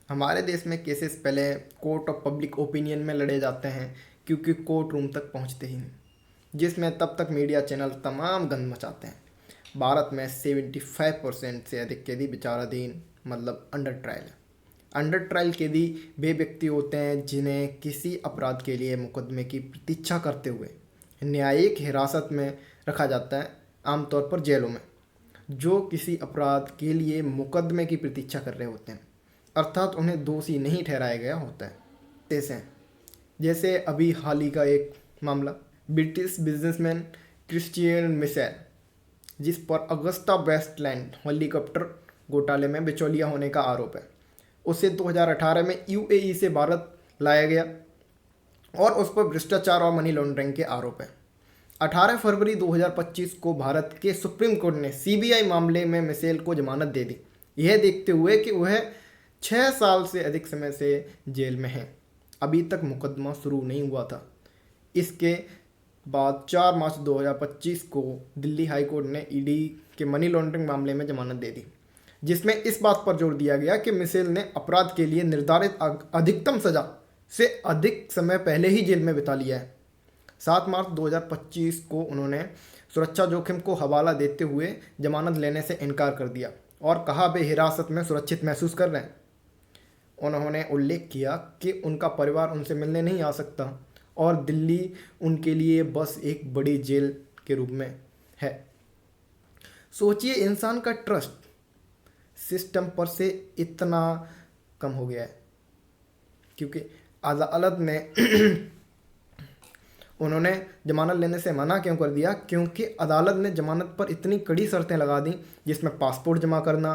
हमारे देश में केसेस पहले कोर्ट ऑफ पब्लिक ओपिनियन में लड़े जाते हैं क्योंकि कोर्ट रूम तक पहुंचते ही नहीं, जिसमें तब तक मीडिया चैनल तमाम गंद मचाते हैं। भारत में 75% से अधिक कैदी विचाराधीन मतलब अंडर ट्रायल है। अंडर ट्रायल कैदी वे व्यक्ति होते हैं जिन्हें किसी अपराध के लिए मुकदमे की प्रतीक्षा करते हुए न्यायिक हिरासत में रखा जाता है, आमतौर पर जेलों में, जो किसी अपराध के लिए मुकदमे की प्रतीक्षा कर रहे होते हैं, अर्थात उन्हें दोषी नहीं ठहराया गया होता है। जैसे अभी हाल ही का एक मामला, ब्रिटिश बिजनेसमैन क्रिश्चियन मिशेल, जिस पर अगस्ता वेस्टलैंड हेलीकॉप्टर घोटाले में बिचौलिया होने का आरोप है, उसे 2018 में यूएई से भारत लाया गया और उस पर भ्रष्टाचार और मनी लॉन्ड्रिंग के आरोप है। 18 फरवरी 2025 को भारत के सुप्रीम कोर्ट ने सीबीआई मामले में मिशेल को जमानत दे दी, यह देखते हुए कि वह 6 साल से अधिक समय से जेल में है। अभी तक मुकदमा शुरू नहीं हुआ था। इसके बाद 4 मार्च 2025 को दिल्ली हाई कोर्ट ने ईडी के मनी लॉन्ड्रिंग मामले में जमानत दे दी, जिसमें इस बात पर जोर दिया गया कि मिशेल ने अपराध के लिए निर्धारित अधिकतम सजा से अधिक समय पहले ही जेल में बिता लिया है। 7 मार्च 2025 को उन्होंने सुरक्षा जोखिम को हवाला देते हुए जमानत लेने से इनकार कर दिया और कहा वे हिरासत में सुरक्षित महसूस कर रहे हैं। उन्होंने उल्लेख किया कि उनका परिवार उनसे मिलने नहीं आ सकता और दिल्ली उनके लिए बस एक बड़ी जेल के रूप में है। सोचिए, इंसान का ट्रस्ट सिस्टम पर से इतना कम हो गया है क्योंकि अदालत ने उन्होंने जमानत लेने से मना क्यों कर दिया? क्योंकि अदालत ने जमानत पर इतनी कड़ी शर्तें लगा दी, जिसमें पासपोर्ट जमा करना,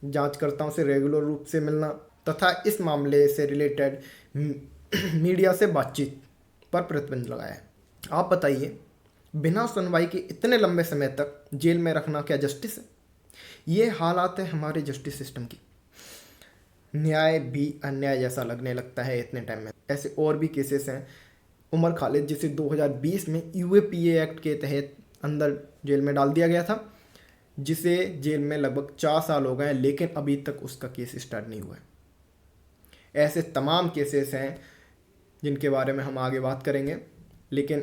जांचकर्ताओं से रेगुलर रूप से मिलना तथा इस मामले से रिलेटेड मीडिया से बातचीत पर प्रतिबंध लगाया है। आप बताइए, बिना सुनवाई के इतने लंबे समय तक जेल में रखना क्या जस्टिस है? ये हालात है हमारे जस्टिस सिस्टम की। न्याय भी अन्याय जैसा लगने लगता है इतने टाइम में। ऐसे और भी केसेस हैं। उमर खालिद, जिसे 2020 में यूएपीए एक्ट के तहत अंदर जेल में डाल दिया गया था, जिसे जेल में लगभग 4 साल हो गए, लेकिन अभी तक उसका केस स्टार्ट नहीं हुआ है। ऐसे तमाम केसेस हैं जिनके बारे में हम आगे बात करेंगे, लेकिन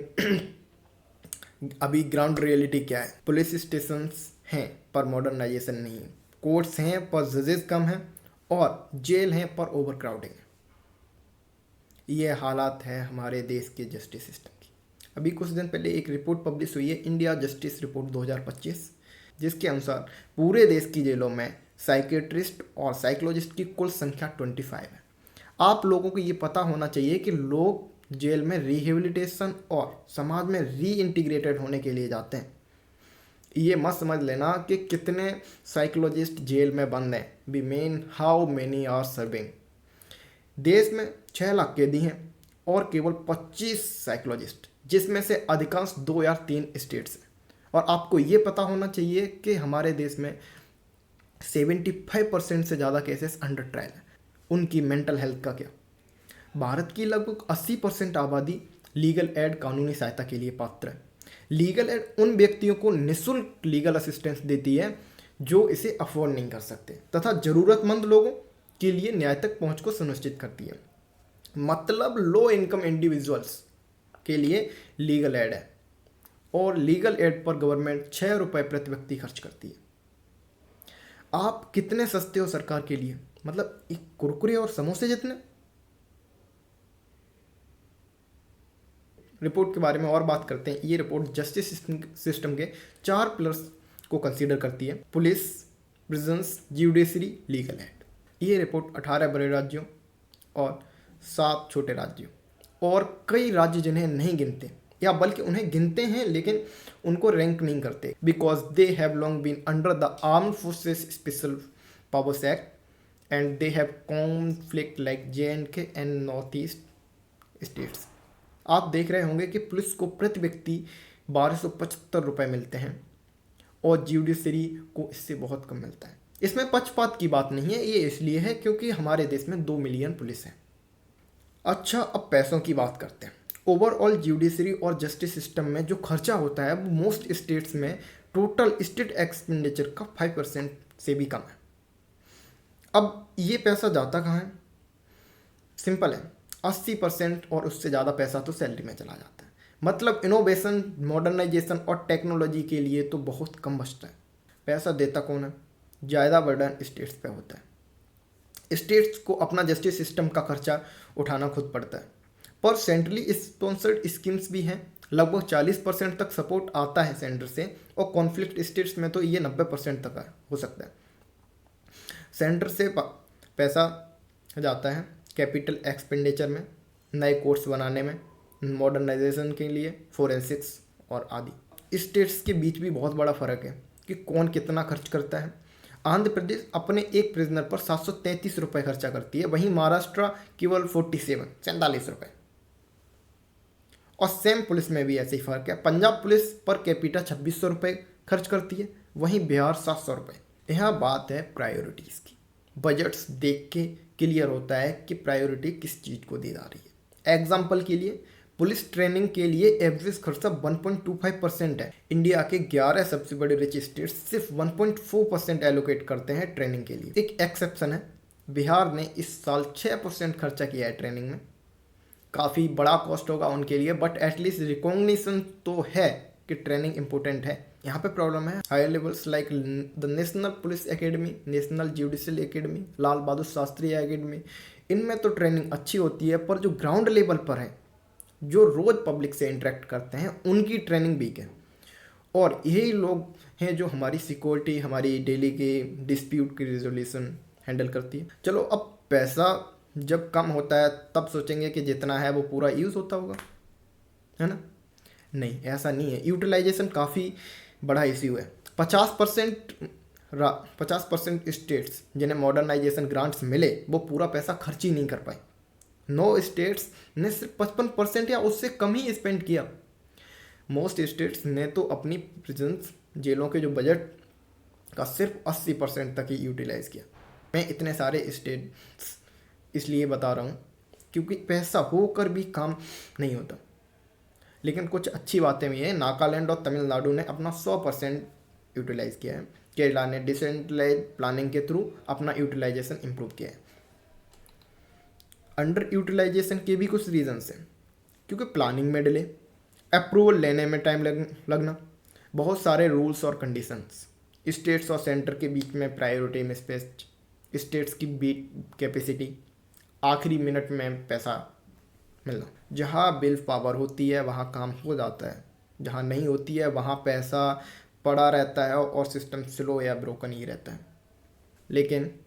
अभी ग्राउंड रियलिटी क्या है? पुलिस स्टेशंस हैं पर मॉडर्नाइजेशन नहीं है, कोर्ट्स हैं पर जजेस कम हैं और जेल हैं पर ओवर क्राउडिंग है। ये हालात है हमारे देश के जस्टिस सिस्टम की। अभी कुछ दिन पहले एक रिपोर्ट पब्लिश हुई है, इंडिया जस्टिस रिपोर्ट 2025, जिसके अनुसार पूरे देश की जेलों में साइकेट्रिस्ट और साइकोलॉजिस्ट की कुल संख्या 25 है। आप लोगों को ये पता होना चाहिए कि लोग जेल में रिहेबिलिटेशन और समाज में रीइंटीग्रेटेड होने के लिए जाते हैं। ये मत समझ लेना कि कितने साइकोलॉजिस्ट जेल में बंद हैं। We mean how many are serving. देश में 6 लाख कैदी हैं और केवल 25 साइकोलॉजिस्ट, जिसमें से अधिकांश 2 या 3 स्टेट्स हैं। और आपको ये पता होना चाहिए कि हमारे देश में 75% से ज़्यादा केसेस अंडर ट्रायल हैं। उनकी मेंटल हेल्थ का क्या? भारत की लगभग 80% आबादी लीगल एड कानूनी सहायता के लिए पात्र है। लीगल एड उन व्यक्तियों को निःशुल्क लीगल असिस्टेंस देती है जो इसे अफोर्ड नहीं कर सकते तथा ज़रूरतमंद लोगों के लिए न्याय तक पहुंच को सुनिश्चित करती है। मतलब लो इनकम इंडिविजुअल्स के लिए लीगल एड है और लीगल एड पर गवर्नमेंट 6 रुपये प्रति व्यक्ति खर्च करती है। आप कितने सस्ते हो सरकार के लिए? मतलब एक कुरकुरे और समोसे जितने। रिपोर्ट के बारे में और बात करते हैं। ये रिपोर्ट जस्टिस सिस्टम के 4 पिलर्स को कंसीडर करती है: police, prisons, judiciary, legal aid. ये रिपोर्ट 18 बड़े राज्यों और 7 छोटे राज्यों और कई राज्य जिन्हें नहीं गिनते या बल्कि उन्हें गिनते हैं लेकिन उनको रैंक नहीं करते, because they have long been under the armed forces special powers act and they have conflict like JNK and north east states. आप देख रहे होंगे कि पुलिस को प्रति व्यक्ति 1275 रुपये मिलते हैं और ज्यूडिशरी को इससे बहुत कम मिलता है। इसमें पक्षपात की बात नहीं है, ये इसलिए है क्योंकि हमारे देश में 2 मिलियन पुलिस है। अच्छा, अब पैसों की बात करते हैं। ओवरऑल ज्यूडिशरी और जस्टिस सिस्टम में जो खर्चा होता है वो मोस्ट स्टेट्स में टोटल स्टेट एक्सपेंडिचर का 5% से भी कम है। अब ये पैसा जाता कहाँ है? सिंपल है, 80% और उससे ज़्यादा पैसा तो सैलरी में चला जाता है। मतलब इनोवेशन, मॉडर्नाइजेशन और टेक्नोलॉजी के लिए तो बहुत कम बचता है। पैसा देता कौन है? ज़्यादा बर्डन स्टेट्स पे होता है। स्टेट्स को अपना जस्टिस सिस्टम का खर्चा उठाना खुद पड़ता है। पर सेंट्रली स्पॉन्सर्ड स्कीम्स भी हैं, लगभग 40% तक सपोर्ट आता है सेंटर से, और कॉन्फ्लिक्ट स्टेट्स में तो ये 90% तक हो सकता है। सेंटर से पैसा जाता है कैपिटल एक्सपेंडिचर में, नए कोर्स बनाने में, मॉडर्नाइजेशन के लिए, फोरेंसिक्स और आदि। स्टेट्स के बीच भी बहुत बड़ा फर्क है कि कौन कितना खर्च करता है। आंध्र प्रदेश अपने एक प्रिजनर पर 733 रुपये खर्चा करती है, वहीं महाराष्ट्र केवल 47 रुपये। और सेम पुलिस में भी ऐसे ही फर्क है। पंजाब पुलिस पर कैपिटा 2600 रुपये खर्च करती है, वहीं बिहार 700 रुपये। यहाँ बात है प्रायोरिटीज़ की। बजट्स देख के क्लियर होता है कि प्रायोरिटी किस चीज़ को दी जा रही है। एग्जाम्पल के लिए पुलिस ट्रेनिंग के लिए एवरेज खर्चा 1.25% है। इंडिया के 11 सबसे बड़े रिच स्टेट्स सिर्फ 1.4% एलोकेट करते हैं ट्रेनिंग के लिए। एक एक्सेप्शन है, बिहार ने इस साल 6% खर्चा किया है ट्रेनिंग में। काफ़ी बड़ा कॉस्ट होगा उनके लिए, बट एटलीस्ट रिकॉग्निशन तो है कि ट्रेनिंग इंपॉर्टेंट है। यहाँ पे प्रॉब्लम है higher levels like the national police academy, national judicial academy, Lal Bahadur Shastri academy, इनमें तो ट्रेनिंग अच्छी होती है, पर जो ग्राउंड लेवल पर है, जो रोज़ पब्लिक से इंटरेक्ट करते हैं, उनकी ट्रेनिंग वीक है। और यही लोग हैं जो हमारी सिक्योरिटी, हमारी डेली के डिस्प्यूट की रिजोल्यूशन हैंडल करती है। चलो, अब पैसा जब कम होता है तब सोचेंगे कि जितना है वो पूरा यूज़ होता होगा, है ना? नहीं, ऐसा नहीं है। यूटिलाइजेशन काफ़ी बड़ा इश्यू है। 50% स्टेट्स जिन्हें मॉडर्नाइजेशन ग्रांट्स मिले वो पूरा पैसा खर्च ही नहीं कर पाए। 9 स्टेट्स ने सिर्फ 55% या उससे कम ही स्पेंड किया। मोस्ट स्टेट्स ने तो अपनी प्रिजन्स, जेलों के जो बजट का सिर्फ 80% तक ही यूटिलाइज किया। मैं इतने सारे स्टेट्स इसलिए बता रहा हूँ क्योंकि पैसा होकर भी काम नहीं होता। लेकिन कुछ अच्छी बातें भी हैं। नागालैंड और तमिलनाडु ने अपना 100% यूटिलाइज किया है। केरला ने डिसेंट्रलाइज प्लानिंग के थ्रू अपना यूटिलाइजेशन इम्प्रूव किया है। अंडर यूटिलाइजेशन के भी कुछ रीजंस हैं, क्योंकि प्लानिंग में डिले, अप्रूवल लेने में टाइम लगना, बहुत सारे रूल्स और कंडीशंस, स्टेट्स और सेंटर के बीच में प्रायोरिटी मिसमैच, स्टेट्स की बीट कैपेसिटी, आखिरी मिनट में पैसा मिलना। जहाँ बिल पावर होती है वहाँ काम हो जाता है, जहाँ नहीं होती है वहाँ पैसा पड़ा रहता है और सिस्टम स्लो या ब्रोकन ही रहता है। लेकिन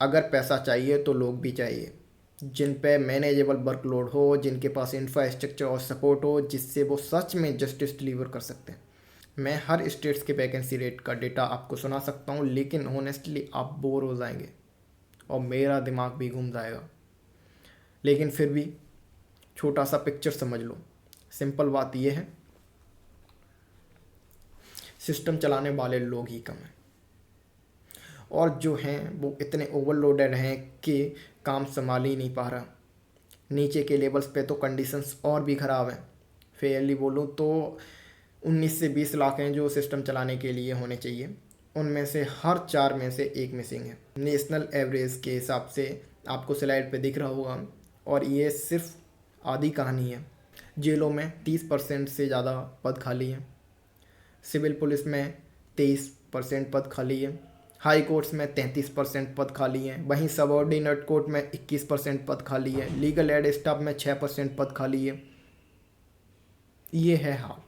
अगर पैसा चाहिए तो लोग भी चाहिए, जिन पे मैनेजेबल वर्कलोड हो, जिनके पास इंफ्रास्ट्रक्चर और सपोर्ट हो, जिससे वो सच में जस्टिस डिलीवर कर सकते हैं। मैं हर स्टेट्स के वैकेंसी रेट का डेटा आपको सुना सकता हूँ, लेकिन होनेस्टली आप बोर हो जाएंगे और मेरा दिमाग भी घूम जाएगा। लेकिन फिर भी छोटा सा पिक्चर समझ लो। सिंपल बात यह है, सिस्टम चलाने वाले लोग ही कम हैं, और जो हैं वो इतने ओवरलोडेड हैं कि काम संभाल ही नहीं पा रहा। नीचे के लेवल्स पे तो कंडीशंस और भी ख़राब हैं। फेयरली बोलूँ तो 19 से 20 लाख हैं जो सिस्टम चलाने के लिए होने चाहिए, उनमें से हर 4 में से 1 मिसिंग है। नेशनल एवरेज के हिसाब से आपको स्लाइड पे दिख रहा होगा, और ये सिर्फ आधी कहानी है। जेलों में 30% से ज़्यादा पद खाली हैं, सिविल पुलिस में 23% पद खाली है, हाई कोर्ट्स में 33% पद खाली हैं, वहीं सबऑर्डिनेट कोर्ट में 21% पद खाली है, लीगल एड स्टाफ में 6% पद खाली है। ये है हाल।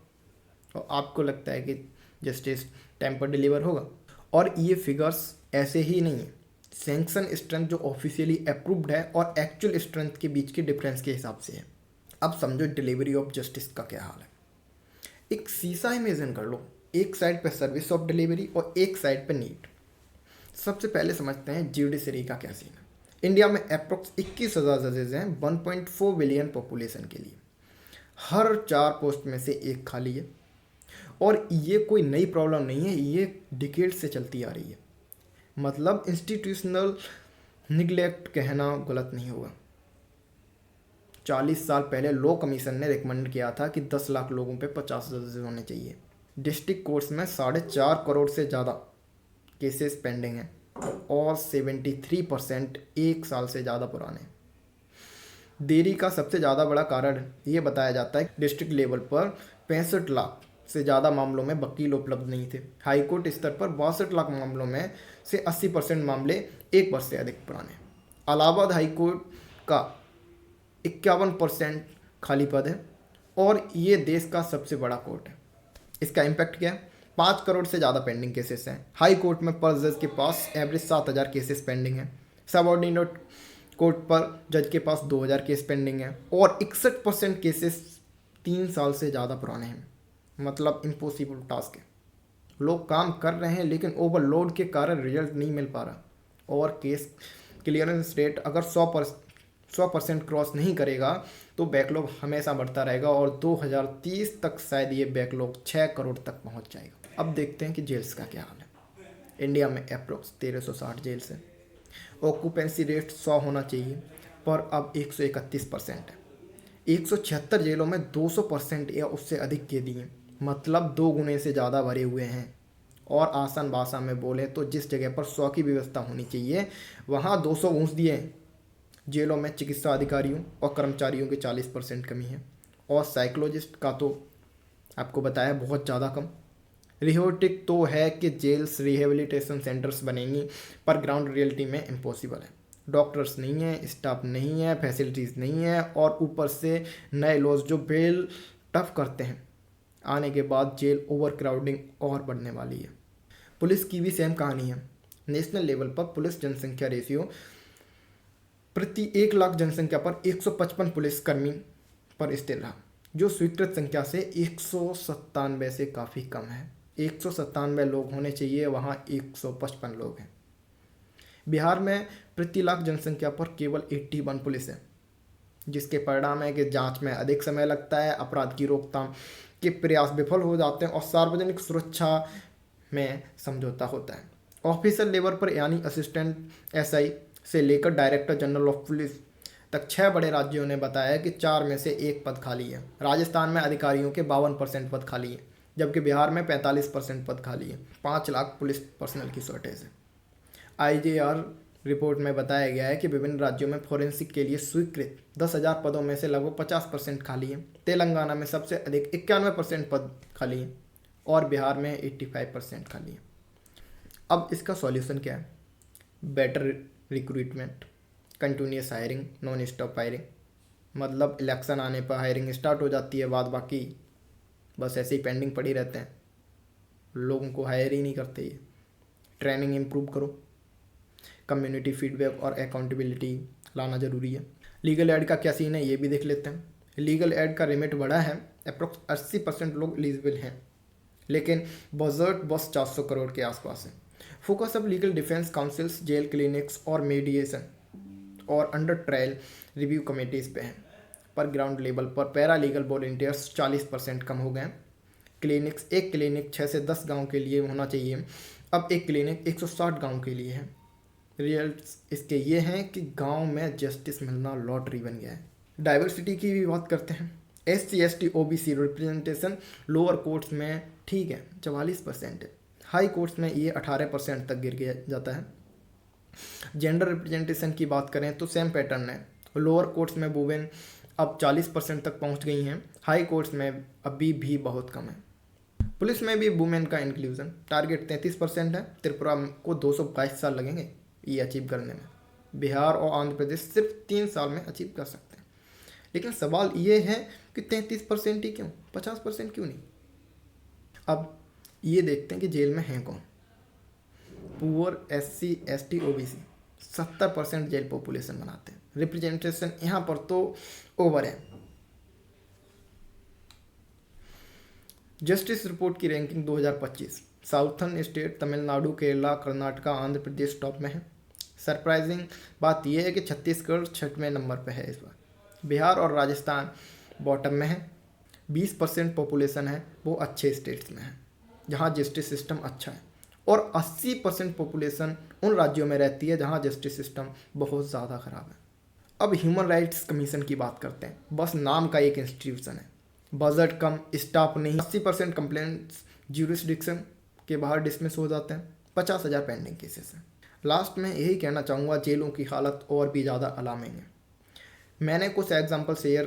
और आपको लगता है कि जस्टिस टाइम पर डिलीवर होगा? और ये फिगर्स ऐसे ही नहीं है, सैंक्शन स्ट्रेंथ जो ऑफिशियली अप्रूव्ड है और एक्चुअल स्ट्रेंथ के बीच के डिफरेंस के हिसाब से है। अब समझो डिलीवरी ऑफ जस्टिस का क्या हाल है। एक शीशा इमेजिन कर लो, एक साइड पे सर्विस ऑफ डिलीवरी और एक साइड पे नीड। सबसे पहले समझते हैं जुडिशरी का क्या सीन है। इंडिया में अप्रोक्स 21,000 जजेज हैं 1.4 बिलियन पॉपुलेशन के लिए। हर 4 पोस्ट में से 1 खाली है, और ये कोई नई प्रॉब्लम नहीं है, ये डिकेड से चलती आ रही है। मतलब इंस्टीट्यूशनल निगलेक्ट कहना गलत नहीं होगा। 40 साल पहले लॉ कमीशन ने रिकमेंड किया था कि 10 लाख लोगों पे 50 जजेस होने चाहिए। डिस्ट्रिक्ट कोर्ट्स में 4.5 करोड़ से ज़्यादा केसेस पेंडिंग हैं, और 73% 1 साल से ज़्यादा पुराने। देरी का सबसे ज़्यादा बड़ा कारण ये बताया जाता है डिस्ट्रिक्ट लेवल पर 65 लाख से ज़्यादा मामलों में वकील उपलब्ध नहीं थे। हाईकोर्ट स्तर पर 62 लाख मामलों में से 80% मामले 1 वर्ष से अधिक पुराने। इलाहाबाद हाईकोर्ट का 51% खाली पद है और ये देश का सबसे बड़ा कोर्ट है। इसका इम्पैक्ट क्या है? 5 करोड़ से ज़्यादा पेंडिंग केसेस हैं। हाई कोर्ट में पर जज के पास एवरेज 7,000 केसेस पेंडिंग हैं। सबऑर्डिनेट कोर्ट पर जज के पास 2,000 केस पेंडिंग है और 61% केसेस 3 साल से ज़्यादा पुराने हैं। मतलब इम्पॉसिबल टास्क है। लोग काम कर रहे हैं लेकिन ओवरलोड के कारण रिजल्ट नहीं मिल पा रहा और केस क्लियरेंस रेट अगर 100% क्रॉस नहीं करेगा तो बैकलॉग हमेशा बढ़ता रहेगा और 2030 तक शायद ये बैकलॉग 6 करोड़ तक पहुंच जाएगा। अब देखते हैं कि जेल्स का क्या हाल है। इंडिया में अप्रोक्स 1360 जेल्स हैं। ऑक्यूपेंसी रेट 100 होना चाहिए पर अब 131% है। 176 जेलों में 200% या उससे अधिक कैदी हैं, मतलब 2 गुने से ज़्यादा भरे हुए हैं। और आसान भाषा में बोले तो जिस जगह पर 100 की व्यवस्था होनी चाहिए वहाँ 200 घूंस दिए हैं। जेलों में चिकित्सा अधिकारियों और कर्मचारियों की 40% कमी है और साइकोलॉजिस्ट का तो आपको बताया बहुत ज़्यादा कम। रिहोटिक तो है कि जेल्स रिहेबिलिटेशन सेंटर्स बनेंगी पर ग्राउंड रियलिटी में इम्पॉसिबल है। डॉक्टर्स नहीं है, स्टाफ नहीं है, फैसिलिटीज़ नहीं है और ऊपर से नए लॉज जो बेल टफ करते हैं आने के बाद जेल ओवर क्राउडिंग और बढ़ने वाली है। पुलिस की भी सेम कहानी है। नेशनल लेवल पर पुलिस जनसंख्या रेशियो प्रति 1 लाख जनसंख्या पर 155 पुलिसकर्मी पर स्थिर रहा, जो स्वीकृत संख्या से 197 से काफ़ी कम है। 197 लोग होने चाहिए, वहाँ 155 लोग हैं। बिहार में प्रति लाख जनसंख्या पर केवल 81 पुलिस है, जिसके परिणाम है कि जांच में अधिक समय लगता है, अपराध की रोकथाम के प्रयास विफल हो जाते हैं और सार्वजनिक सुरक्षा में समझौता होता है। ऑफिसर लेवल पर यानी असिस्टेंट एसआई से लेकर डायरेक्टर जनरल ऑफ पुलिस तक 6 बड़े राज्यों ने बताया कि 4 में से 1 पद खाली है। राजस्थान में अधिकारियों के 52% पद खाली है, जबकि बिहार में 45% पद खाली है। 5 लाख पुलिस पर्सनल की शॉर्टेज है। आईजेआर रिपोर्ट में बताया गया है कि विभिन्न राज्यों में फोरेंसिक के लिए स्वीकृत 10,000 पदों में से लगभग 50% खाली है। तेलंगाना में सबसे अधिक 91% पद खाली है और बिहार में 85% खाली है। अब इसका सॉल्यूशन क्या है? Better recruitment, continuous hiring, non stop hiring. मतलब इलेक्शन आने पर हायरिंग स्टार्ट हो जाती है, बाद बाकी बस ऐसे ही पेंडिंग पड़ी रहते हैं, लोगों को हायर ही नहीं करते। ये ट्रेनिंग इम्प्रूव करो, कम्युनिटी फीडबैक और अकाउंटेबिलिटी लाना ज़रूरी है। लीगल एड का क्या सीन है ये भी देख लेते हैं। लीगल एड का लिमिट बढ़ा है, अप्रोक्स 80% लोग एलिजिबल हैं, लेकिन बजट बस 400 करोड़ के आसपास है। फोकस अब legal defence councils, jail clinics और मीडिएशन और अंडर ट्रायल रिव्यू कमेटीज़ पे हैं। पर ग्राउंड लेवल पर पैरा लीगल वॉलंटियर्स 40% कम हो गए हैं। क्लिनिक्स, एक क्लिनिक 6 से 10 गांव के लिए होना चाहिए, अब एक क्लिनिक 160 गांव के लिए है। रिजल्ट्स इसके ये हैं कि गांव में जस्टिस मिलना लॉटरी बन गया है। डाइवर्सिटी की भी बात करते हैं। SC ST OBC representation lower courts में ठीक है 44% है, हाई कोर्ट्स में ये 18% तक गिर गया जाता है। जेंडर रिप्रेजेंटेशन की बात करें तो सेम पैटर्न है। लोअर कोर्ट्स में वुमेन अब 40% तक पहुंच गई हैं, हाई कोर्ट्स में अभी भी बहुत कम है। पुलिस में भी वुमेन का इंक्लूजन टारगेट 33% है। त्रिपुरा को 222 साल लगेंगे ये अचीव करने में। बिहार और आंध्र प्रदेश सिर्फ 3 साल में अचीव कर सकते हैं। लेकिन सवाल ये है कि 33% ही क्यों, 50% क्यों नहीं? अब ये देखते हैं कि जेल में हैं कौन। पुअर, SC ST OBC 70% जेल पॉपुलेशन बनाते हैं। रिप्रेजेंटेशन यहाँ पर तो ओवर है। जस्टिस रिपोर्ट की ranking 2025, southern state Tamil Nadu, Kerala, Karnataka, Andhra Pradesh top में है। सरप्राइजिंग बात यह है कि छत्तीसगढ़ 6वें नंबर पर है इस बार। बिहार और राजस्थान बॉटम में है। 20% पॉपुलेशन है वो अच्छे स्टेट्स में है जहाँ जस्टिस सिस्टम अच्छा है, और 80% पॉपुलेशन उन राज्यों में रहती है जहाँ जस्टिस सिस्टम बहुत ज़्यादा ख़राब है। अब ह्यूमन राइट्स कमीशन की बात करते हैं। बस नाम का एक इंस्टीट्यूशन है, बजट कम, स्टाफ नहीं। 80% कंप्लेंट्स ज्यूरिसडिक्शन के बाहर डिसमिस हो जाते हैं। 50,000 पेंडिंग केसेस हैं। लास्ट में यही कहना चाहूँगा, जेलों की हालत और भी ज़्यादा अलार्मिंग है। मैंने कुछ एग्जांपल शेयर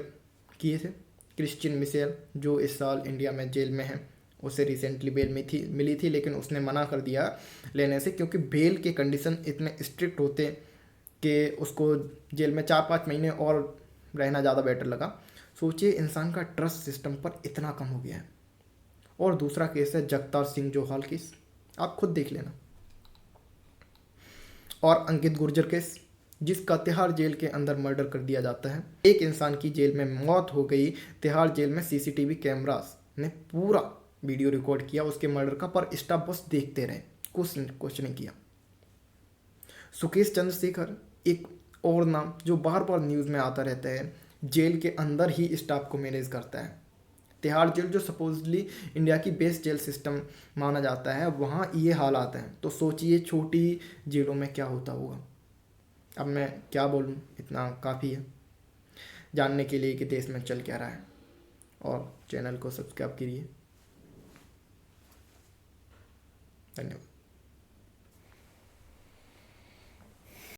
किए थे। क्रिश्चियन मिशेल जो इस साल इंडिया में जेल में है, उसे रिसेंटली बेल मिली थी, लेकिन उसने मना कर दिया लेने से, क्योंकि बेल के कंडीशन इतने स्ट्रिक्ट होते कि उसको जेल में 4-5 महीने और रहना ज़्यादा बेटर लगा। सोचिए इंसान का ट्रस्ट सिस्टम पर इतना कम हो गया है। और दूसरा केस है जगतार सिंह जोहाल केस, आप खुद देख लेना। और अंकित गुर्जर केस, जिसका तिहाड़ जेल के अंदर मर्डर कर दिया जाता है। एक इंसान की जेल में मौत हो गई, तिहाड़ जेल में सीसीटीवी कैमरास ने पूरा वीडियो रिकॉर्ड किया उसके मर्डर का, पर स्टाफ बस देखते रहे, कुछ नहीं किया। सुकेश चंद्रशेखर, एक और नाम जो बार बार न्यूज़ में आता रहता है, जेल के अंदर ही स्टाफ को मैनेज करता है। तिहाड़ जेल जो सपोजली इंडिया की बेस्ट जेल सिस्टम माना जाता है, वहाँ ये हालात हैं, तो सोचिए छोटी जेलों में क्या होता होगा। अब मैं क्या बोलूँ, इतना काफ़ी है जानने के लिए कि देश में चल क्या रहा है। और चैनल को सब्सक्राइब करिए। धन्यवाद।